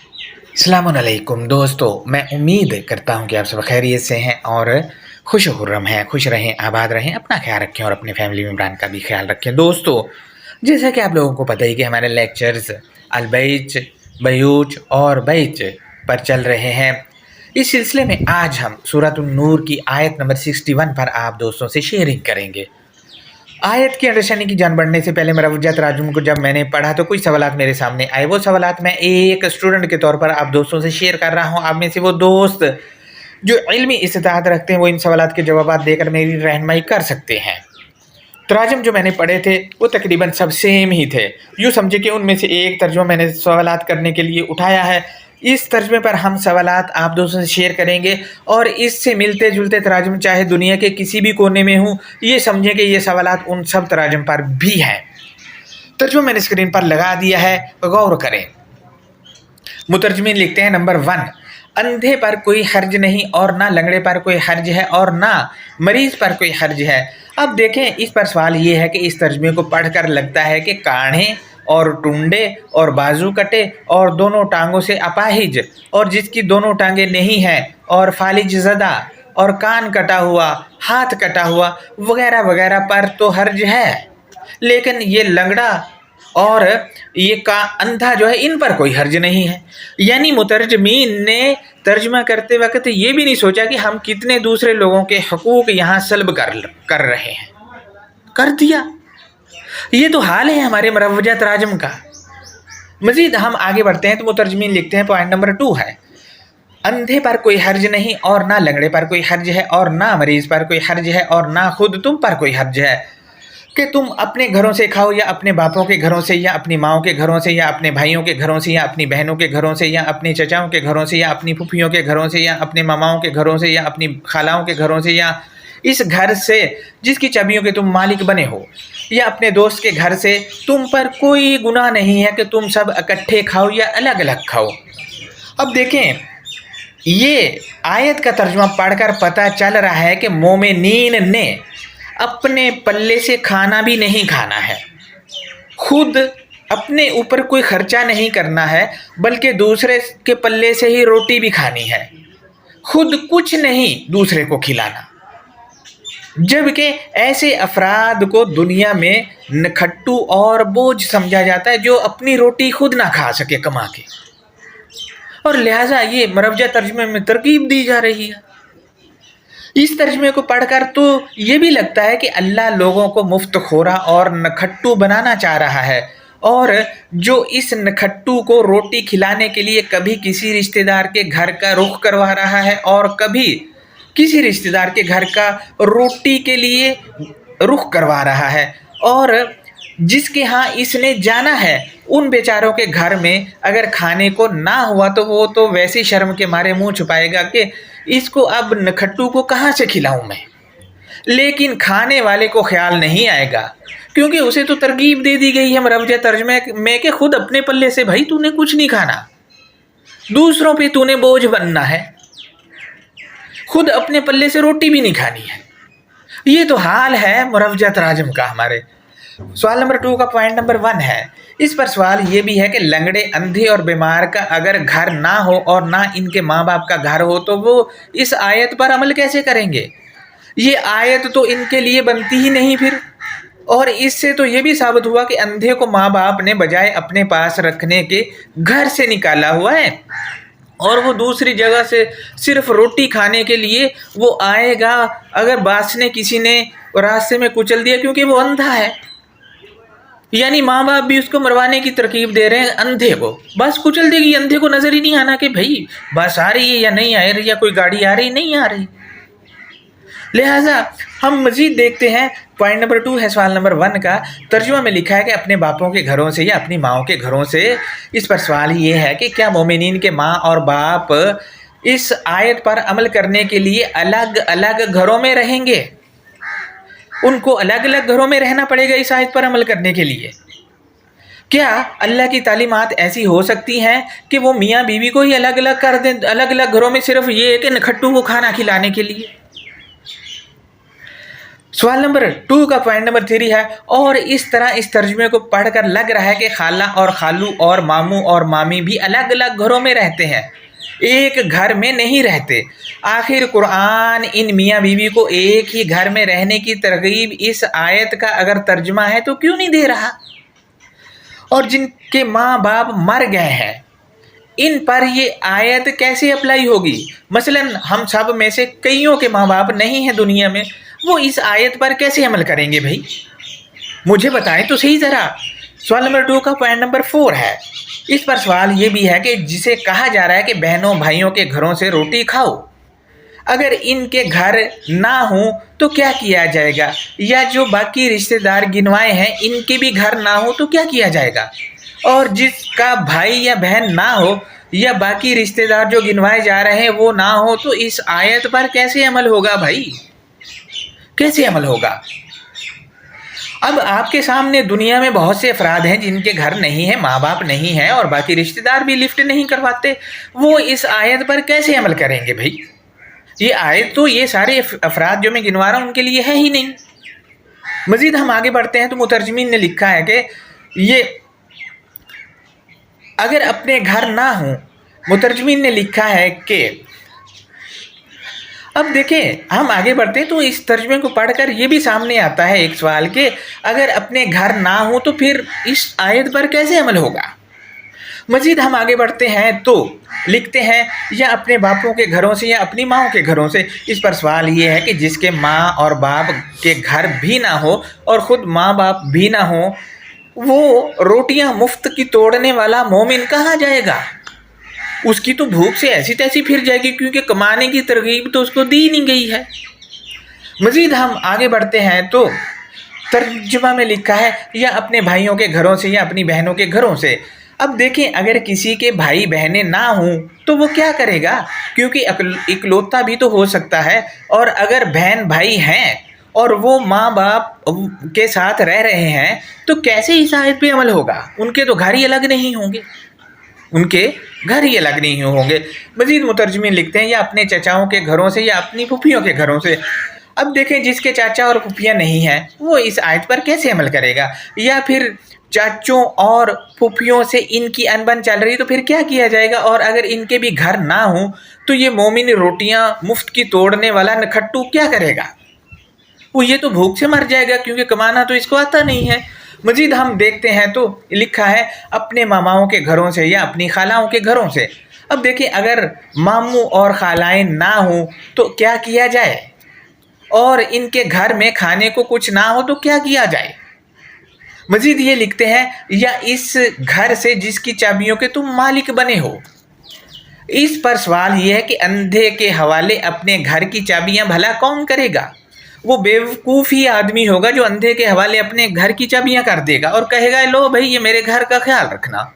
अस्सलामुअलैकुम दोस्तों, मैं उम्मीद करता हूँ कि आप सब खैरियत से हैं और खुश खुर्रम हैं, खुश रहें, आबाद रहें, अपना ख्याल रखें और अपने फैमिली मेम्बरान का भी ख्याल रखें। दोस्तों, जैसा कि आप लोगों को पता ही कि हमारे लेक्चर्स अलबैच, बयूच और बैच पर चल रहे हैं। इस सिलसिले में आज हम सूरत नूर की आयत नंबर 61 पर आप दोस्तों से शेयरिंग करेंगे। आयत की अंडरस्टैंडिंग की जान बढ़ने से पहले मरवजा तराजुम को जब मैंने पढ़ा तो कुछ सवालात मेरे सामने आए। वो सवालात मैं एक स्टूडेंट के तौर पर आप दोस्तों से शेयर कर रहा हूँ। आप में से वो दोस्त जो इल्मी इस्तात रखते हैं वो इन सवालात के जवाब देकर मेरी रहनुमाई कर सकते हैं। तराजुम जो मैंने पढ़े थे वो तकरीबन सब सेम ही थे। यूँ समझे कि उनमें से एक तर्जुमा मैंने सवालात करने के लिए उठाया है। इस तर्जुमे पर हम सवालात आप दोस्तों से शेयर करेंगे और इससे मिलते जुलते तराजुम चाहे दुनिया के किसी भी कोने में हूँ, ये समझें कि ये सवालात उन सब तराजुम पर भी हैं। तर्जुमा मैंने स्क्रीन पर लगा दिया है, गौर करें। मुतरजमीन लिखते हैं नंबर 1, अंधे पर कोई हर्ज नहीं और ना लंगड़े पर कोई हर्ज है और ना मरीज पर कोई हर्ज है। अब देखें, इस पर सवाल ये है कि इस तर्जुमे को पढ़कर लगता है कि काढ़े और टुंडे और बाजू कटे और दोनों टांगों से अपाहिज और जिसकी दोनों टांगें नहीं हैं और फालिज ज़दा और कान कटा हुआ, हाथ कटा हुआ वगैरह वगैरह पर तो हर्ज है, लेकिन ये लंगड़ा और ये का अंधा जो है इन पर कोई हर्ज नहीं है। यानी मुतरजमीन ने तर्जमा करते वक्त ये भी नहीं सोचा कि हम कितने दूसरे लोगों के हकूक़ यहाँ सल्ब कर रहे हैं, कर दिया। ये तो हाल है हमारे मरवजा तराजम का। मज़ीद हम आगे बढ़ते हैं तो मुतरजमीन लिखते हैं, पॉइंट नंबर 2 है, अंधे पर कोई हर्ज नहीं और ना लंगड़े पर कोई हर्ज है और ना मरीज़ पर कोई हर्ज है और ना खुद तुम पर कोई हर्ज है कि तुम अपने घरों से खाओ या अपने बापों के घरों से या अपनी माओं के घरों से या अपने भाइयों के घरों से या अपनी बहनों के घरों से या अपने चचाओं के घरों से या अपनी फूफियों के घरों से या अपने मामाओं के घरों से या अपनी खालाओं के घरों से या इस घर से जिसकी चाबियों के तुम मालिक बने हो या अपने दोस्त के घर से। तुम पर कोई गुनाह नहीं है कि तुम सब इकट्ठे खाओ या अलग अलग खाओ। अब देखें, ये आयत का तर्जुमा पढ़कर पता चल रहा है कि मोमिनीन ने अपने पल्ले से खाना भी नहीं खाना है, खुद अपने ऊपर कोई खर्चा नहीं करना है, बल्कि दूसरे के पल्ले से ही रोटी भी खानी है, खुद कुछ नहीं दूसरे को खिलाना। जबकि ऐसे अफराद को दुनिया में नखट्टू और बोझ समझा जाता है जो अपनी रोटी खुद ना खा सके कमा के, और लिहाजा ये मरवजा तर्जुमे में तरकीब दी जा रही है। इस तर्जुमे को पढ़कर तो ये भी लगता है कि अल्लाह लोगों को मुफ्त खोरा और नखट्टू बनाना चाह रहा है, और जो इस नखट्टू को रोटी खिलाने के लिए कभी किसी रिश्तेदार के घर का रुख करवा रहा है और कभी किसी रिश्तेदार के घर का रोटी के लिए रुख करवा रहा है, और जिसके यहाँ इसने जाना है उन बेचारों के घर में अगर खाने को ना हुआ तो वो तो वैसी शर्म के मारे मुंह छुपाएगा कि इसको अब नखट्टू को कहाँ से खिलाऊं मैं। लेकिन खाने वाले को ख्याल नहीं आएगा, क्योंकि उसे तो तरकीब दे दी गई है मरवजा तर्जुमे में कि खुद अपने पल्ले से भाई तूने कुछ नहीं खाना, दूसरों पे तूने बोझ बनना है, खुद अपने पल्ले से रोटी भी नहीं खानी है। ये तो हाल है मुरवजा तराजुम का हमारे। सवाल नंबर 2 का पॉइंट नंबर 1 है, इस पर सवाल ये भी है कि लंगड़े, अंधे और बीमार का अगर घर ना हो और ना इनके माँ बाप का घर हो तो वो इस आयत पर अमल कैसे करेंगे। ये आयत तो इनके लिए बनती ही नहीं फिर। और इससे तो ये भी साबित हुआ कि अंधे को माँ बाप ने बजाय अपने पास रखने के घर से निकाला हुआ है, और वो दूसरी जगह से सिर्फ रोटी खाने के लिए वो आएगा। अगर बास ने किसी ने रास्ते में कुचल दिया क्योंकि वो अंधा है, यानी माँ बाप भी उसको मरवाने की तरकीब दे रहे हैं अंधे को, बस कुचल देगी। अंधे को नज़र ही नहीं आना कि भाई बस आ रही है या नहीं आ रही, या कोई गाड़ी आ रही नहीं आ रही। लिहाजा हम मज़ीद देखते हैं, पॉइंट नंबर 2 है सवाल नंबर 1 का। तर्जुमा में लिखा है कि अपने बापों के घरों से या अपनी माँओं के घरों से। इस पर सवाल ये है कि क्या मोमिनीन के माँ और बाप इस आयत पर अमल करने के लिए अलग अलग घरों में रहेंगे? उनको अलग अलग घरों में रहना पड़ेगा इस आयत पर अमल करने के लिए? क्या अल्लाह की तालीमात ऐसी हो सकती हैं कि वो मियाँ बीवी को ही अलग अलग कर दें, अलग अलग घरों में, सिर्फ ये है कि नखट्टू को खाना खिलाने के लिए? सवाल नंबर 2 का पॉइंट नंबर 3 है, और इस तरह इस तर्जुमे को पढ़कर लग रहा है कि खाला और खालू और मामू और मामी भी अलग अलग घरों में रहते हैं, एक घर में नहीं रहते। आखिर कुरान इन मियाँ बीवी को एक ही घर में रहने की तरगीब इस आयत का अगर तर्जुमा है तो क्यों नहीं दे रहा? और जिनके माँ बाप मर गए हैं इन पर ये आयत कैसे अप्लाई होगी? मसलन हम सब में से कईयों के माँ बाप नहीं हैं दुनिया में, वो इस आयत पर कैसे अमल करेंगे भाई? मुझे बताएं तो सही ज़रा। सवाल नंबर 2 का पॉइंट नंबर 4 है, इस पर सवाल ये भी है कि जिसे कहा जा रहा है कि बहनों भाइयों के घरों से रोटी खाओ, अगर इनके घर ना हो तो क्या किया जाएगा? या जो बाकी रिश्तेदार गिनवाए हैं इनके भी घर ना हो तो क्या किया जाएगा? और जिसका भाई या बहन ना हो या बाकी रिश्तेदार जो गिनवाए जा रहे हैं वो ना हो तो इस आयत पर कैसे अमल होगा भाई? कैसे अमल होगा? अब आपके सामने दुनिया में बहुत से अफराद हैं जिनके घर नहीं है, माँ बाप नहीं है और बाकी रिश्तेदार भी लिफ्ट नहीं करवाते, वो इस आयत पर कैसे अमल करेंगे भाई? ये आयत तो ये सारे अफराद जो मैं गिनवा रहा हूँ उनके लिए है ही नहीं। मजीद हम आगे बढ़ते हैं तो मुतरजमीन ने लिखा है कि ये अगर अपने घर ना हो, मुतरजमीन ने लिखा है कि अब देखें हम आगे बढ़ते हैं तो इस तर्जुमे को पढ़कर ये भी सामने आता है एक सवाल कि अगर अपने घर ना हो तो फिर इस आयत पर कैसे अमल होगा? मजीद हम आगे बढ़ते हैं तो लिखते हैं या अपने बापों के घरों से या अपनी माँओं के घरों से। इस पर सवाल ये है कि जिसके माँ और बाप के घर भी ना हो और ख़ुद माँ बाप भी ना हो, वो रोटियां मुफ्त की तोड़ने वाला मोमिन कहाँ जाएगा? उसकी तो भूख से ऐसी तैसी फिर जाएगी, क्योंकि कमाने की तरगीब तो उसको दी नहीं गई है। मजीद हम आगे बढ़ते हैं तो तर्जुमा में लिखा है या अपने भाइयों के घरों से या अपनी बहनों के घरों से। अब देखें अगर किसी के भाई बहनें ना हों तो वो क्या करेगा? क्योंकि इकलौता भी तो हो सकता है, और अगर बहन भाई हैं और वो माँ बाप के साथ रह रहे हैं तो कैसे इस आयत पे अमल होगा? उनके तो घर ही अलग नहीं होंगे, उनके घर ही अलग नहीं होंगे। मजीद मुतरजमीन लिखते हैं या अपने चचाओं के घरों से या अपनी फूफियों के घरों से। अब देखें जिसके चाचा और फूफियाँ नहीं हैं वो इस आयत पर कैसे अमल करेगा? या फिर चाचों और फूफियों से इनकी अनबन चल रही तो फिर क्या किया जाएगा? और अगर इनके भी घर ना हो तो ये मोमिन रोटियां मुफ्त की तोड़ने वाला नखट्टू क्या करेगा? वो ये तो भूख से मर जाएगा, क्योंकि कमाना तो इसको आता नहीं है। मजीद हम देखते हैं तो लिखा है अपने मामाओं के घरों से या अपनी खालाओं के घरों से। अब देखिए अगर मामू और खालाएं ना हो तो क्या किया जाए? और इनके घर में खाने को कुछ ना हो तो क्या किया जाए? मजीद ये लिखते हैं या इस घर से जिसकी चाबियों के तुम मालिक बने हो। इस पर सवाल ये है कि अंधे के हवाले अपने घर की चाबियां भला कौन करेगा? वो बेवकूफ़ ही आदमी होगा जो अंधे के हवाले अपने घर की चाबियां कर देगा और कहेगा लो भाई ये मेरे घर का ख्याल रखना।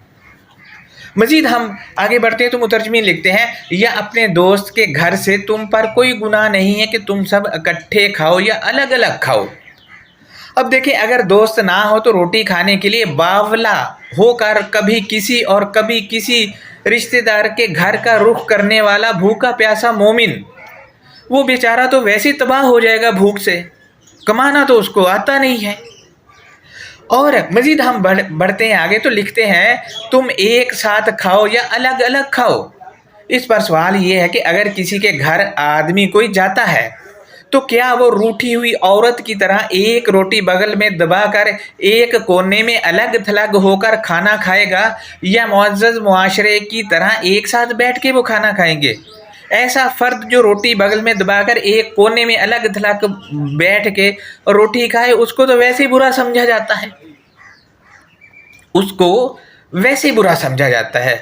मजीद हम आगे बढ़ते हैं तो मुतरजमीन लिखते हैं या अपने दोस्त के घर से तुम पर कोई गुनाह नहीं है कि तुम सब इकट्ठे खाओ या अलग अलग खाओ। अब देखिए अगर दोस्त ना हो तो रोटी खाने के लिए बावला होकर कभी किसी और कभी किसी रिश्तेदार के घर का रुख करने वाला भूखा प्यासा मोमिन, वो बेचारा तो वैसे तबाह हो जाएगा भूख से, कमाना तो उसको आता नहीं है। और मज़ीद हम बढ़ते हैं आगे तो लिखते हैं तुम एक साथ खाओ या अलग अलग खाओ। इस पर सवाल ये है कि अगर किसी के घर आदमी कोई जाता है तो क्या वो रूठी हुई औरत की तरह एक रोटी बगल में दबाकर एक कोने में अलग थलग होकर खाना खाएगा, या मुअज़्ज़ज़ मुआशरे की तरह एक साथ बैठ के वो खाना खाएंगे? ऐसा फ़र्द जो रोटी बगल में दबाकर एक कोने में अलग थलग बैठ के रोटी खाए उसको तो वैसे ही बुरा समझा जाता है, उसको वैसे बुरा समझा जाता है।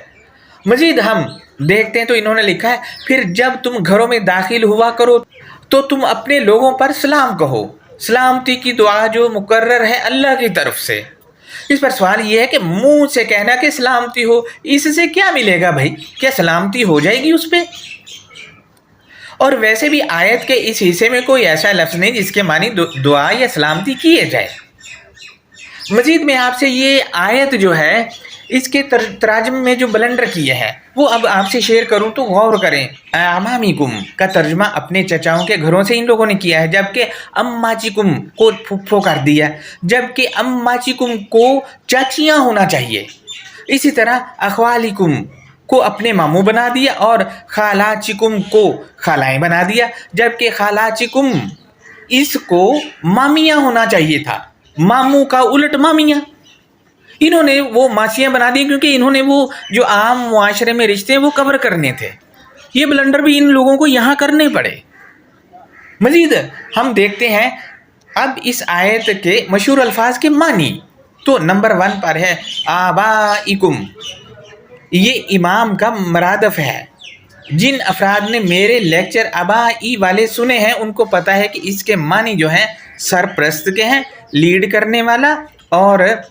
मज़ीद हम देखते हैं तो इन्होंने लिखा है फिर जब तुम घरों में दाखिल हुआ करो तो तुम अपने लोगों पर सलाम कहो, सलामती की दुआ जो मुकर्रर है अल्लाह की तरफ से। इस पर सवाल ये है कि मुंह से कहना कि सलामती हो, इससे क्या मिलेगा भाई? क्या सलामती हो जाएगी उस पर? और वैसे भी आयत के इस हिस्से में कोई ऐसा लफ्ज़ नहीं जिसके मानी दुआ या सलामती किए जाए। मज़ीद में आपसे ये आयत जो है इसके तर्जमे में जो ब्लंडर किए हैं वो अब आपसे शेयर करूं तो गौर करें। अमामिकुम का तर्जमा अपने चचाओं के घरों से इन लोगों ने किया है, जबकि अम्माचिकुम को फुफ्फो कर दिया, जबकि अम्माचिकुम को चाचियाँ होना चाहिए। इसी तरह अखवालिकुम को अपने मामू बना दिया और खालाचिकुम को खालाएं बना दिया, जबकि खालाचिकुम इसको मामियाँ होना चाहिए था, मामू का उलट मामियाँ। इन्होंने वो मासियाँ बना दी क्योंकि इन्होंने वो जो आम मुआशरे में रिश्ते हैं वो कवर करने थे। ये ब्लंडर भी इन लोगों को यहाँ करने पड़े। मजीद हम देखते हैं अब इस आयत के मशहूर अल्फाज के मानी। तो नंबर 1 पर है आबाइकुम। ये इमाम का मरादफ है। जिन अफराद ने मेरे लेक्चर आबाई वाले सुने हैं उनको पता है कि इसके मानी जो हैं सरप्रस्त के हैं, लीड करने वाला, और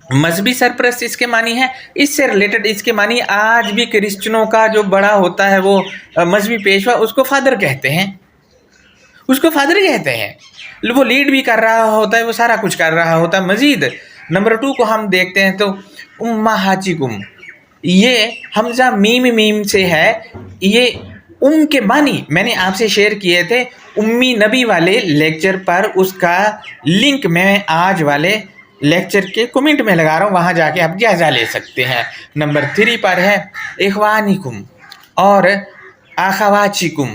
मजहबी सरप्रस्त इसके मानी है। इससे रिलेटेड इसके मानी आज भी क्रिश्चियनों का जो बड़ा होता है वो मजहबी पेशवा, उसको फादर कहते हैं, उसको फादर कहते हैं। वो लीड भी कर रहा होता है, वो सारा कुछ कर रहा होता है। मजीद नंबर 2 को हम देखते हैं तो उम्माहाचिकुम, ये हमजा मीम से है। ये के मानी मैंने आपसे शेयर किए थे उम्मी नबी वाले लेक्चर पर, उसका लिंक मैं आज वाले लेक्चर के कमेंट में लगा रहा हूँ, वहाँ जाके आप जायज़ा ले सकते हैं। नंबर 3 पर है इखवानिकुम और आखवाचिकुम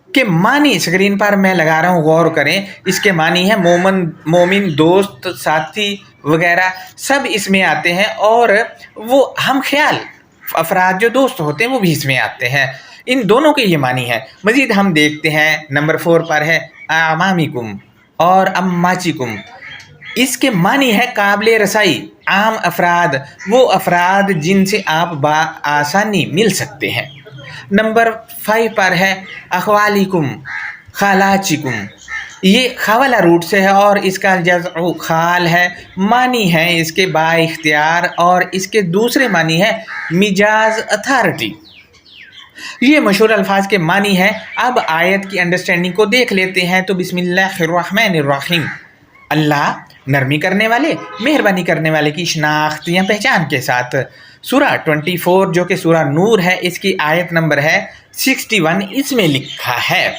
के मानी स्क्रीन पर मैं लगा रहा हूँ, गौर करें। इसके मानी है मोमिन, दोस्त, साथी वगैरह सब इसमें आते हैं, और वो हम ख्याल अफराद जो दोस्त होते हैं वो भी इसमें आते हैं। इन दोनों के ये मानी है। मज़ीद हम देखते हैं नंबर 4 पर है आमामिकुम और अम्माचिकुम। इसके मानी है काबिल रसाई, आम अफराद, वो अफराद जिनसे आप आसानी मिल सकते हैं। नंबर 5 पर है अखवालिकुम खालाचिकुम। ये खावला रूट से है और इसका जज़्उ खाल है। मानी है इसके बाइख्तियार, और इसके दूसरे मानी है मिजाज अथॉरिटी। ये मशहूर अल्फाज के मानी है। अब आयत की अंडरस्टैंडिंग को देख लेते हैं। तो बिस्मिल्लाहिर्रहमानिर्रहीम, अल्लाह नरमी करने वाले, मेहरबानी करने वाले की शनाख्त या पहचान के साथ। सूरा 24 जो कि सूरा नूर है, इसकी आयत नंबर है 61। इसमें लिखा है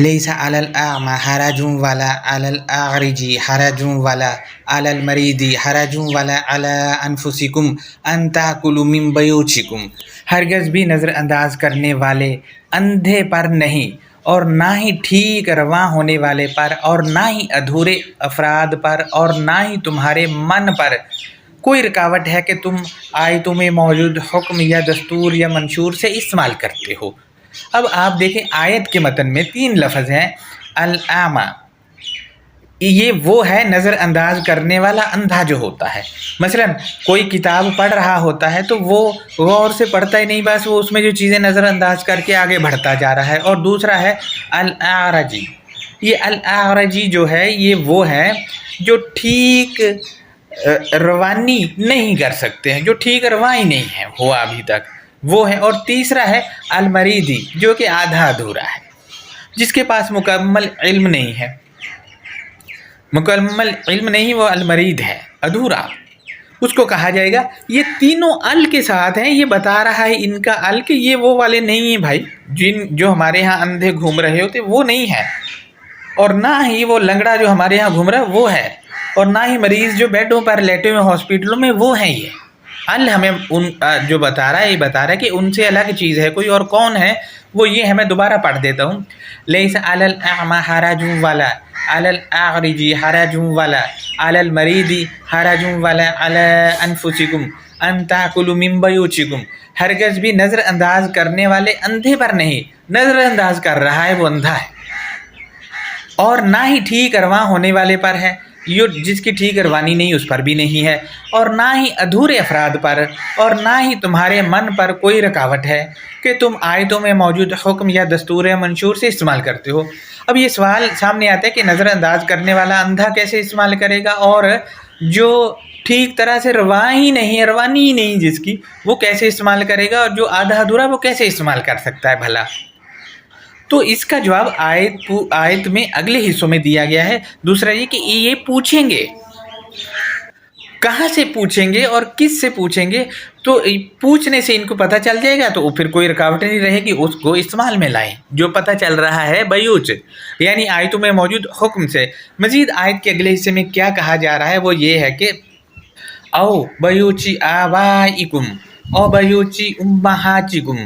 लैसा अलल आमा हराजुम वाला अलल आगरिजी हराजुम वाला अलल मरीदी हराजुम वाला अला अनफुसिकुम अन ताकुलू मिन बयूचिकुम। हरगज़ भी नज़रअंदाज करने वाले अंधे पर नहीं, और ना ही ठीक रवां होने वाले पर, और ना ही अधूरे अफराद पर, और ना ही तुम्हारे मन पर कोई रुकावट है कि तुम आयतों में मौजूद हुक्म या दस्तूर या मंशूर से इस्तेमाल करते हो। अब आप देखें आयत के मतन में 3 लफ्ज़ हैं। अल-आमा, ये वो है नज़रअंदाज करने वाला अंधा जो होता है। मसलन कोई किताब पढ़ रहा होता है तो वो गौर से पढ़ता ही नहीं, बस वो उसमें जो चीज़ें नज़रअंदाज करके आगे बढ़ता जा रहा है। और दूसरा है अल-आरजी। ये अल-आरजी जो है ये वो है जो ठीक रवानी नहीं कर सकते हैं, जो ठीक रवाई नहीं है हुआ अभी तक, वो है। और तीसरा है अलमरीदी, जो कि आधा अधूरा है, जिसके पास मुकम्मल इल्म नहीं है। मुकम्मल इल्म नहीं, वो अलमरीद है, अधूरा, उसको कहा जाएगा। ये तीनों अल के साथ हैं। ये बता रहा है इनका अल कि ये वो वाले नहीं हैं भाई, जो हमारे यहाँ अंधे घूम रहे होते वो नहीं है, और ना ही वो लंगड़ा जो हमारे यहाँ घूम रहा है वो है, और ना ही मरीज़ जो बेडों पर लेटे हुए हॉस्पिटलों में वो हैं। ये अल हमें उन जो बता रहा है, ये बता रहा है कि उनसे अलग चीज़ है कोई, और कौन है वो ये है। मैं दोबारा पढ़ देता हूँ। लैसा अलल अमा हराजुम वाला अलल आगरिजी हराजुम वाला अलल मरीदी हराजुम वाला अला अनफुसिकुम अन ताकुलू मिन बयूचिकुम। हरगज़ भी नज़रअंदाज करने वाले अंधे पर नहीं, नज़रअंदाज कर रहा है वो अंधा है, और ना ही ठीक रवां होने वाले पर है, यो जिसकी ठीक रवानी नहीं उस पर भी नहीं है, और ना ही अधूरे अफराद पर, और ना ही तुम्हारे मन पर कोई रुकावट है कि तुम आयतों में मौजूद हुक्म या दस्तूर या मंशूर से इस्तेमाल करते हो। अब ये सवाल सामने आता है कि नज़रअंदाज करने वाला अंधा कैसे इस्तेमाल करेगा, और जो ठीक तरह से रवानी ही नहीं जिसकी, वो कैसे इस्तेमाल करेगा, और जो आधा अधूरा वो कैसे इस्तेमाल कर सकता है भला। तो इसका जवाब आयत में अगले हिस्सों में दिया गया है। दूसरा ये कि ये पूछेंगे, कहाँ से पूछेंगे और किस से पूछेंगे, तो पूछने से इनको पता चल जाएगा, तो फिर कोई रुकावट नहीं रहेगी, उसको इस्तेमाल में लाएं। जो पता चल रहा है बयूच यानी आयतों में मौजूद हुक्म से। मजीद आयत के अगले हिस्से में क्या कहा जा रहा है वो ये है कि औ बयूची आबाइकुम औ बयूची उम्महातिकुम,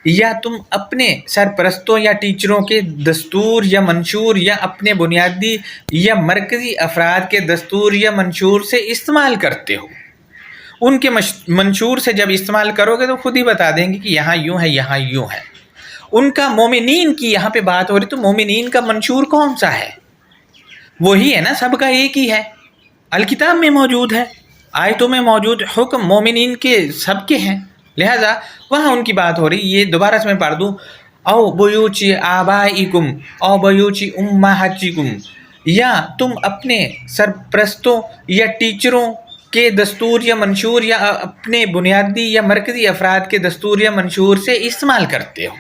या तुम अपने सरपरस्तों या टीचरों के दस्तूर या मंशूर या अपने बुनियादी या मरकज़ी अफराद के दस्तूर या मंशूर से इस्तेमाल करते हो। उनके मंशूर से जब इस्तेमाल करोगे तो खुद ही बता देंगे कि यहाँ यूँ है, यहाँ यूँ है। उनका मोमिनीन की यहाँ पे बात हो रही, तो मोमिनीन का मंशूर कौन सा है? वही है ना, सबका एक ही है, अलकिताब में मौजूद है, आयतों में मौजूद हुक्म मोमिनीन के सबके हैं, लिहाजा वहाँ उनकी बात हो रही। ये दोबारा से मैं पढ़ दूँ, औ बयूची आबाइकुम औ बयूची उम्महातिकुम, या तुम अपने सरपरस्तों या टीचरों के दस्तूर या मंशूर या अपने बुनियादी या मरकज़ी अफराद के दस्तूर या मंशूर से इस्तेमाल करते हो।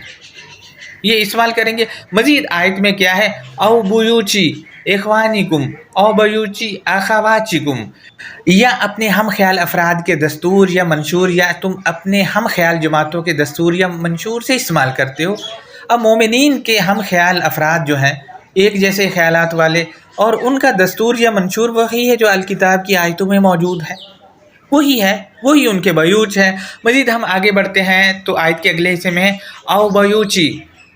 ये इस्तेमाल करेंगे। मज़ीद आयत में क्या है, औ बयूची इख्वानिकुम औ बयूची अखवातिकुम, या अपने हम ख्याल अफराद के दस्तूर या मंशूर या तुम अपने हम ख्याल जमातों के दस्तूर या मंशूर से इस्तेमाल करते हो। अब मोमिनीन के हम ख्याल अफराद जो हैं एक जैसे ख्यालात वाले, और उनका दस्तूर या मंशूर वही है जो अलकिताब की आयतों में मौजूद है, वही है, वही उनके बयूच है। मज़ीद हम आगे बढ़ते हैं तो आयत के अगले हिस्से में है औ बयूची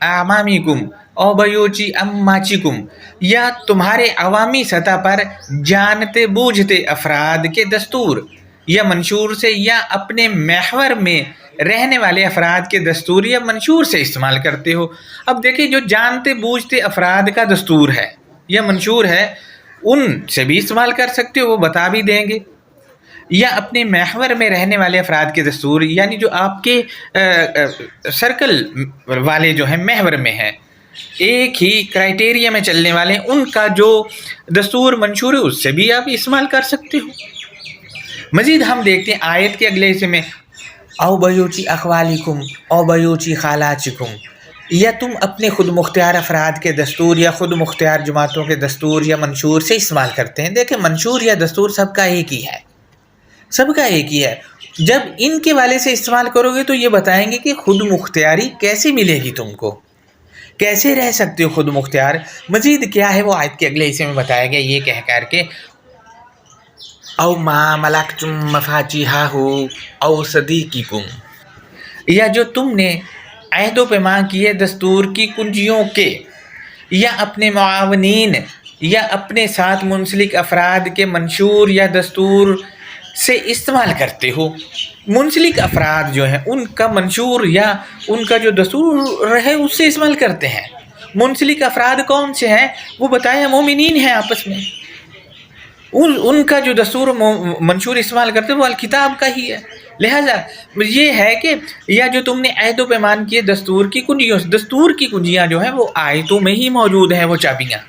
आमामिकुम औ बयूची अम्माचिकुम, या तुम्हारे अवामी सतह पर जानते बूझते अफराद के दस्तूर या मंशूर से या अपने महवर में रहने वाले अफराद के दस्तूर या मंशूर से इस्तेमाल करते हो। अब देखिए, जो जानते बूझते अफराद का दस्तूर है या मंशूर है, उनसे भी इस्तेमाल कर सकते हो, वो बता भी देंगे। या अपने महवर में रहने वाले अफराद के दस्तूर, यानी जो आपके सर्कल वाले जो हैं महवर में हैं, एक ही क्राइटेरिया में चलने वाले, उनका जो दस्तूर मंशूर है उससे भी आप इस्तेमाल कर सकते हो। मज़ीद हम देखते हैं आयत के अगले हिस्से में, औ बयूची अखवालिकुम औ बयूची खालाचिकुम, या तुम अपने खुद मुख्तियार अफराद के दस्तूर या खुद मुख्तियार जमातों के दस्तूर या मंशूर से इस्तेमाल करते हैं। देखें, मंशूर या दस्तूर सबका एक ही है, सबका एक ही है। जब इनके वाले से इस्तेमाल करोगे तो ये बताएंगे कि खुद मुख्तियारी कैसे मिलेगी तुमको, कैसे रह सकते हो खुद मुख्तियार। मज़ीद क्या है वो आयत के अगले हिस्से में बताया गया, ये कह कर के औ मा मलकतुम मफातिहाहु औ सदीकिकुम, या जो तुमने अहदो पैमा किए दस्तूर की कुंजियों के, या अपने मुआवनीन या अपने साथ मुंसलिक अफराद के मंशूर या दस्तूर से इस्तेमाल करते हो। मुंसलिक अफराद जो हैं उनका मंशूर या उनका जो दस्तूर है उससे इस्तेमाल करते हैं। मुंसलिक अफराद कौन से हैं वो बताया, मोमिनीन हैं आपस में, उनका जो दस्तूर मंशूर इस्तेमाल करते हैं वो अलकिताब का ही है। लिहाजा ये है कि या जो तुमने अहदो पैमान किए दस्तूर की कुंजियों से, दस्तूर की कुंजियाँ जो हैं वो आयतों में ही मौजूद हैं, वो चाबियाँ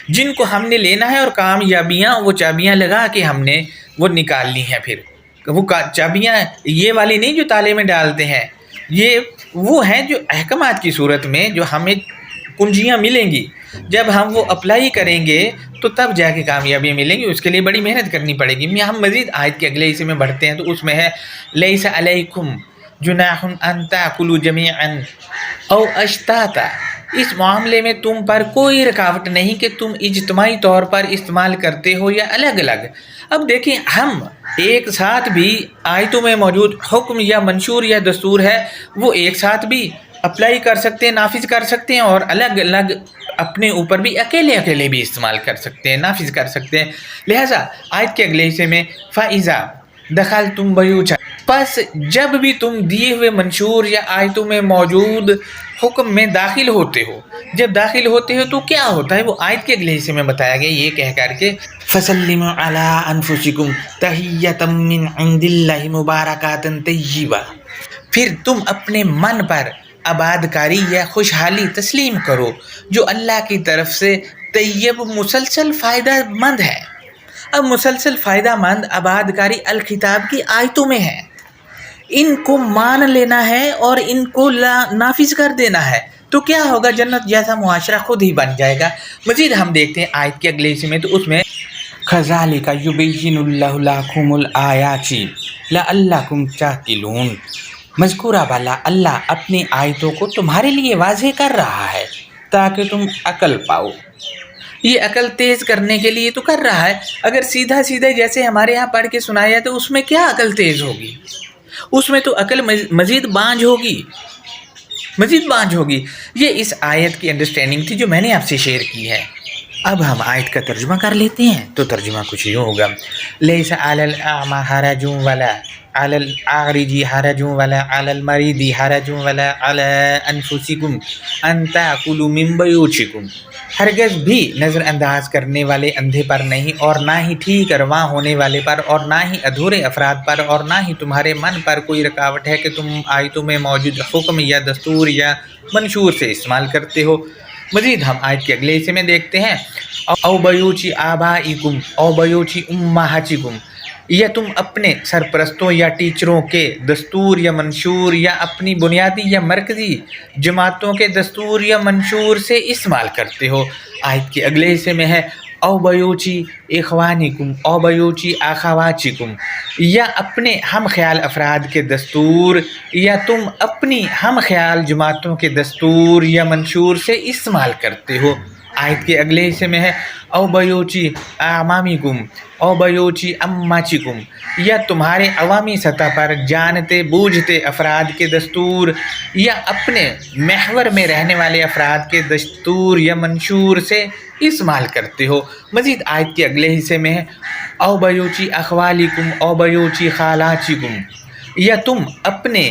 जिनको हमने लेना है, और कामयाबियाँ वो चाबियाँ लगा के हमने वो निकालनी है। फिर वो चाबियाँ ये वाली नहीं जो ताले में डालते हैं, ये वो हैं जो अहकामात की सूरत में जो हमें कुंजियाँ मिलेंगी, जब हम वो अप्लाई करेंगे तो तब जाके कामयाबी मिलेंगी, उसके लिए बड़ी मेहनत करनी पड़ेगी। हम मज़ीद आयत के अगले हिस्से में बढ़ते हैं तो उसमें है लैसा अलैकुम जुनाहुन अन ताकुलू जमीअन औ अश्ताता, इस मामले में तुम पर कोई रुकावट नहीं कि तुम इज्तिमाई तौर पर इस्तेमाल करते हो या अलग अलग। अब देखें, हम एक साथ भी आयतों में मौजूद हुक्म या मंशूर या दस्तूर है वो एक साथ भी अप्लाई कर सकते हैं, नाफिज कर सकते हैं, और अलग अलग अपने ऊपर भी अकेले अकेले भी इस्तेमाल कर सकते हैं, नाफिज कर सकते हैं। लिहाजा आयत के अगले हिस्से में फ़ाइज़ा दखल तुम बयूचा, बस जब भी तुम दिए हुए मंशूर या आयतों में मौजूद हुक्म में दाखिल होते हो, जब दाखिल होते हो तो क्या होता है वो आयत के अगले हिस्से में बताया गया, ये कह करके फसल्लिमु अला अनफुसिकुम तहियतम मिन इंदिल्लाहि मुबारकातन तय्यिबा, फिर तुम अपने मन पर आबादकारी या खुशहाली तस्लीम करो जो अल्लाह की तरफ से तैयब मुसलसल फ़ायदा मंद है। अब मुसलसल फ़ायदा मंद आबादकारी अलकिताब की आयतों में है, इनको मान लेना है और इनको नाफिज कर देना है, तो क्या होगा, जन्नत जैसा मुआशरा खुद ही बन जाएगा। मज़ीद हम देखते हैं आयत के अगले हिस्से में, तो उसमें ख़ज़ालिक युबय्यिनुल्लाहु लकुमुल आयाति लअल्लकुम ताक़िलून। मज़कूरा वाला अल्लाह अपनी आयतों को तुम्हारे लिए वाज़ेह कर रहा है ताकि तुम अकल पाओ। ये अकल तेज़ करने के लिए तो कर रहा है। अगर सीधा सीधा जैसे हमारे यहाँ पढ़ के सुनाया तो उसमें क्या अकल तेज़ होगी, उसमें तो अकल मज़ीद बांझ होगी, मज़ीद बांझ होगी। ये इस आयत की अंडरस्टैंडिंग थी जो मैंने आपसे शेयर की है। अब हम आयत का तर्जुमा कर लेते हैं। तो तर्जुमा कुछ यूँ होगा, लैसा अलल अमा हरजुम वला अलल आरिजी हरजुम वला अलल मरीदी हरजुम वला अला अनफुसिकुम अन ताकुलू मिन बयूतिकुम। हरगज़ भी नज़रअंदाज करने वाले अंधे पर नहीं, और ना ही ठीक रवां होने वाले पर, और ना ही अधूरे अफराद पर, और ना ही तुम्हारे मन पर कोई रुकावट है कि तुम आयतों में मौजूद हुक्म या दस्तूर या मंशूर से इस्तेमाल करते हो। मज़ीद हम आयत के अगले हिस्से में देखते हैं, औ बयूची आबाइकुम औ बयूची उम्माहातिकुम, या तुम अपने सरपरस्तों या टीचरों के दस्तूर या मंशूर या अपनी बुनियादी या मरकज़ी जमातों के दस्तूर या मंशूर से इस्तेमाल करते हो। आयत के अगले हिस्से में है, औ बयूची इख्वानिकुम औ बयूची अखवातिकुम, या अपने हम ख्याल अफराद के दस्तूर या तुम अपनी हम ख्याल जमातों के दस्तूर या मंशूर से इस्तेमाल करते हो। आयत के अगले हिस्से में है, औ बयूची अमामिकुम औ बयूची अम्माचिकुम, या तुम्हारे अवामी सतह पर जानते बूझते अफराद के दस्तूर या अपने महवर में रहने वाले अफराद के दस्तूर या मंशूर से इस्तेमाल करते हो। मज़ीद आयत के अगले हिस्से में है, औ बयूची अखवालिकुम औ बयूची खालाचिकुम, या तुम अपने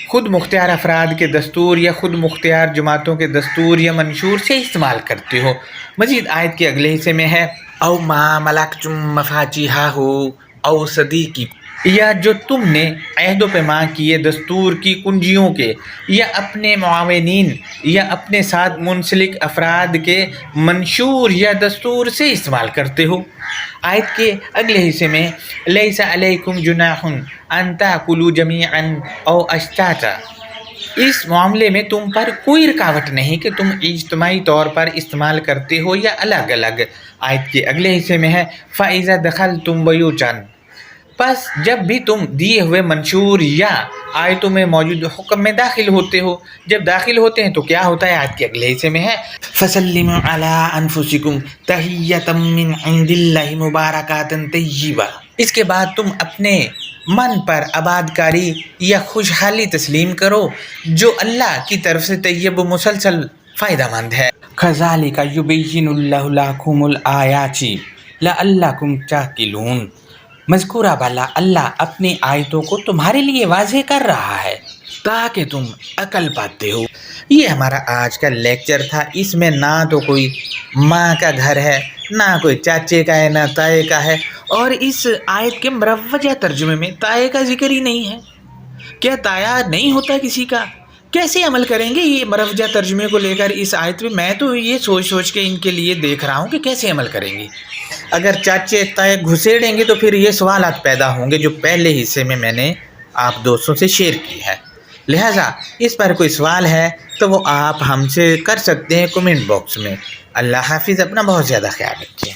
खुद मुख्तियार अफराद के दस्तूर या खुद मुख्तियार जमातों के दस्तूर या मंशूर से इस्तेमाल करते हो। मज़ीद आयत के अगले हिस्से में है, औ मा मलकतुम मफातिहाहु औ सदीकी, या जो तुमने अहद व पैमा किए दस्तूर की कुंजियों के या अपने मुआविनीन या अपने साथ मुंसलिक अफराद के मंशूर या दस्तूर से इस्तेमाल करते हो। आयत के अगले हिस्से में, लैसा अलैकुम जुनाहुन अन ताकुलू जमीअन औ अश्ताता, इस मामले में तुम पर कोई रुकावट नहीं कि तुम इज्तिमाई तौर पर इस्तेमाल करते हो या अलग अलग। आयत के अगले हिस्से में है, फ़ाइज़ा दखलतुम बयूतन, बस जब भी तुम दिए हुए मंशूर या आयतों में मौजूद हुक्म में दाखिल होते हो, जब दाखिल होते हैं तो क्या होता है। आयत के अगले हिस्से में है, फसल्लिमु अला अनफुसिकुम तहियतम मिन इंदिल्लाहि मुबारकातन तय्यिबा, इसके बाद तुम अपने मन पर आबादकारी या खुशहाली तस्लीम करो जो अल्लाह की तरफ से तैयब व मुसलसल फ़ायदेमंद है। ख़ज़ालिका युबय्यिनुल्लाहु लकुमुल आयाति लअल्लकुम ताक़िलून। मज़कूरा वाला अल्लाह अपनी आयतों को तुम्हारे लिए वाज़ेह कर रहा है ताकि तुम अकल पाते हो। ये हमारा आज का लेक्चर था। इसमें ना तो कोई माँ का घर है, ना कोई चाचे का है, ना ताए का है, और इस आयत के मरवजा तर्जुमे में ताए का जिक्र ही नहीं है। क्या ताया नहीं होता किसी का? कैसे अमल करेंगे ये मरवजा तर्जुमे को लेकर इस आयत में? मैं तो ये सोच सोच के इनके लिए देख रहा हूँ कि कैसे अमल करेंगे। अगर चाचे ताए घुसेड़ेंगे तो फिर ये सवालात पैदा होंगे जो पहले हिस्से में मैंने आप दोस्तों से शेयर की है। लिहाजा इस पर कोई सवाल है तो वो आप हमसे कर सकते हैं कमेंट बॉक्स में। अल्लाह हाफिज़, अपना बहुत ज़्यादा ख्याल रखिए।